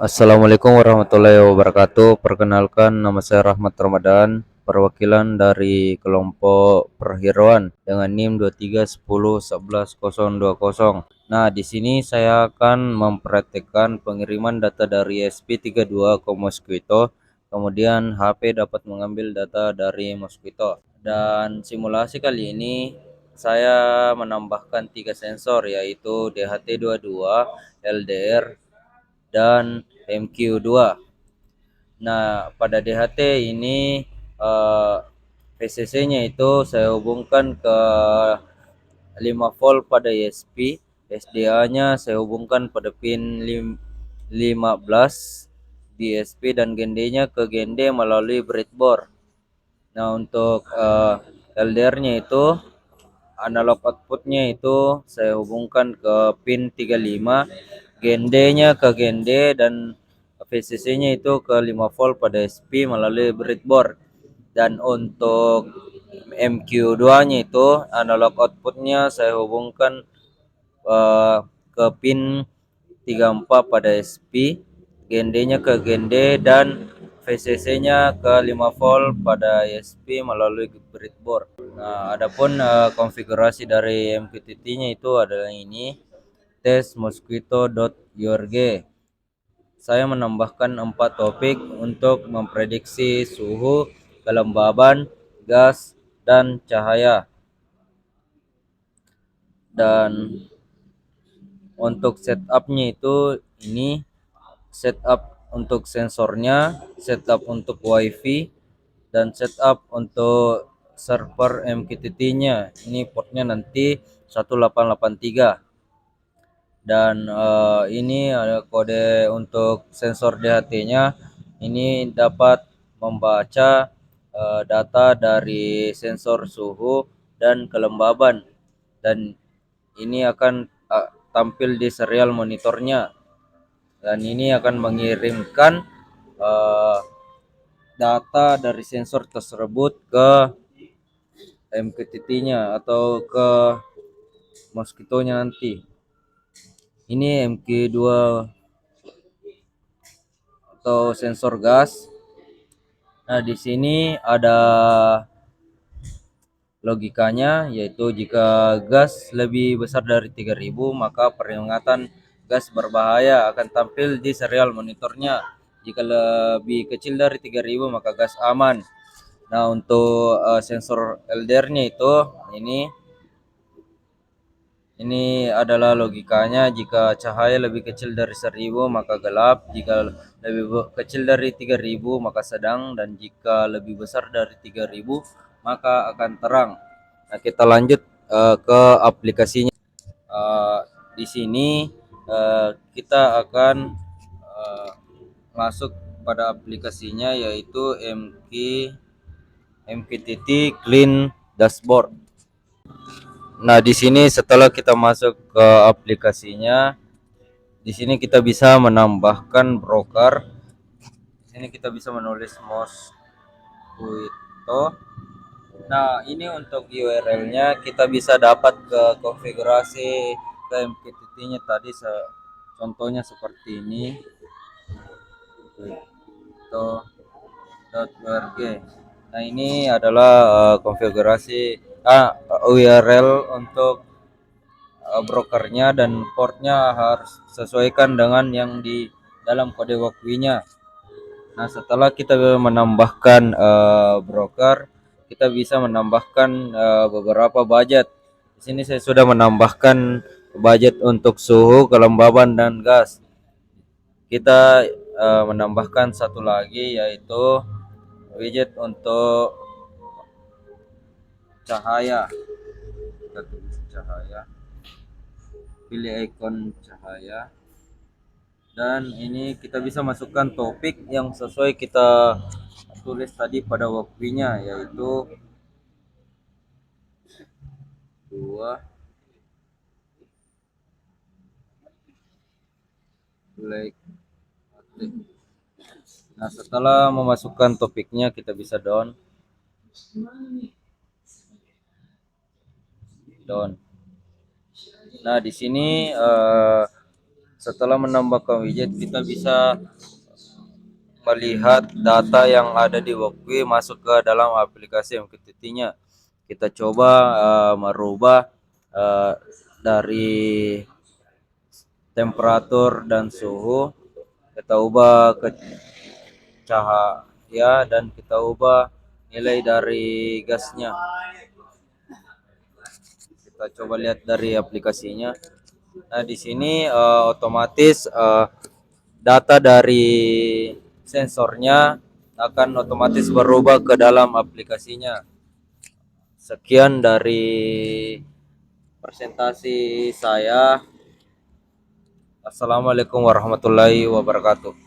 Assalamualaikum warahmatullahi wabarakatuh. Perkenalkan, nama saya Rahmat Ramadan, perwakilan dari kelompok perhirauan dengan NIM 23101120. Nah, di sini saya akan mempraktekkan pengiriman data dari SP32 ke Mosquito, kemudian HP dapat mengambil data dari Mosquito. Dan simulasi kali ini saya menambahkan 3 sensor, yaitu DHT22, LDR, dan MQ2. Nah, pada DHT ini VCC-nya itu saya hubungkan ke 5 volt pada ESP, SDA-nya saya hubungkan pada pin 15 di ESP, dan GND-nya ke GND melalui breadboard. Nah, untuk LDR-nya itu analog output-nya itu saya hubungkan ke pin 35, GND-nya ke GND, dan VCC-nya itu ke 5 volt pada SP melalui breadboard. Dan untuk MQ2-nya itu analog output-nya saya hubungkan ke pin 34 pada SP, GND-nya ke GND, dan VCC-nya ke 5 volt pada SP melalui breadboard. Nah, adapun konfigurasi dari MQTT-nya itu adalah ini: tes mosquito.org. Saya menambahkan 4 topik untuk memprediksi suhu, kelembaban, gas, dan cahaya. Dan untuk setupnya itu ini: setup untuk sensornya, setup untuk WiFi, dan setup untuk server MQTT-nya. Ini portnya nanti 1883. Dan ini ada kode untuk sensor DHT-nya. Ini dapat membaca data dari sensor suhu dan kelembaban, dan ini akan tampil di serial monitornya, dan ini akan mengirimkan data dari sensor tersebut ke MQTT-nya atau ke Mosquito-nya nanti. Ini MQ2 atau sensor gas. Nah, di sini ada logikanya, yaitu jika gas lebih besar dari 3000, maka peringatan gas berbahaya akan tampil di serial monitornya. Jika lebih kecil dari 3000, maka gas aman. Nah, untuk sensor LDR-nya itu ini adalah logikanya: jika cahaya lebih kecil dari 1000 maka gelap, jika lebih kecil dari 3000 maka sedang, dan jika lebih besar dari 3000 maka akan terang. Nah, kita lanjut ke aplikasinya. Uh, di sini kita akan masuk pada aplikasinya, yaitu MQTT Clean Dashboard. Nah, di sini setelah kita masuk ke aplikasinya, di sini kita bisa menambahkan broker. Di sini kita bisa menulis Mosquito. Nah, ini untuk URL-nya kita bisa dapat ke konfigurasi ke MQTT-nya tadi, contohnya seperti ini, Mosquito.org. Nah, ini adalah konfigurasi URL untuk brokernya, dan portnya harus sesuaikan dengan yang di dalam kode WAKWI-nya. Nah, setelah kita menambahkan broker, kita bisa menambahkan beberapa budget. Di sini saya sudah menambahkan budget untuk suhu, kelembaban, dan gas. Kita menambahkan satu lagi, yaitu widget untuk cahaya. Kita tulis cahaya, pilih ikon cahaya, dan ini kita bisa masukkan topik yang sesuai kita tulis tadi pada waktunya, yaitu 2 black. Nah, setelah memasukkan topiknya kita bisa down. Nah, di sini Setelah menambahkan widget, kita bisa melihat data yang ada di Walkbay masuk ke dalam aplikasi MQTT-nya. Kita coba merubah dari temperatur dan suhu, kita ubah ke cahaya, dan kita ubah nilai dari gasnya. Kita coba lihat dari aplikasinya. Nah, di sini otomatis data dari sensornya akan otomatis berubah ke dalam aplikasinya. Sekian dari presentasi saya. Assalamualaikum warahmatullahi wabarakatuh.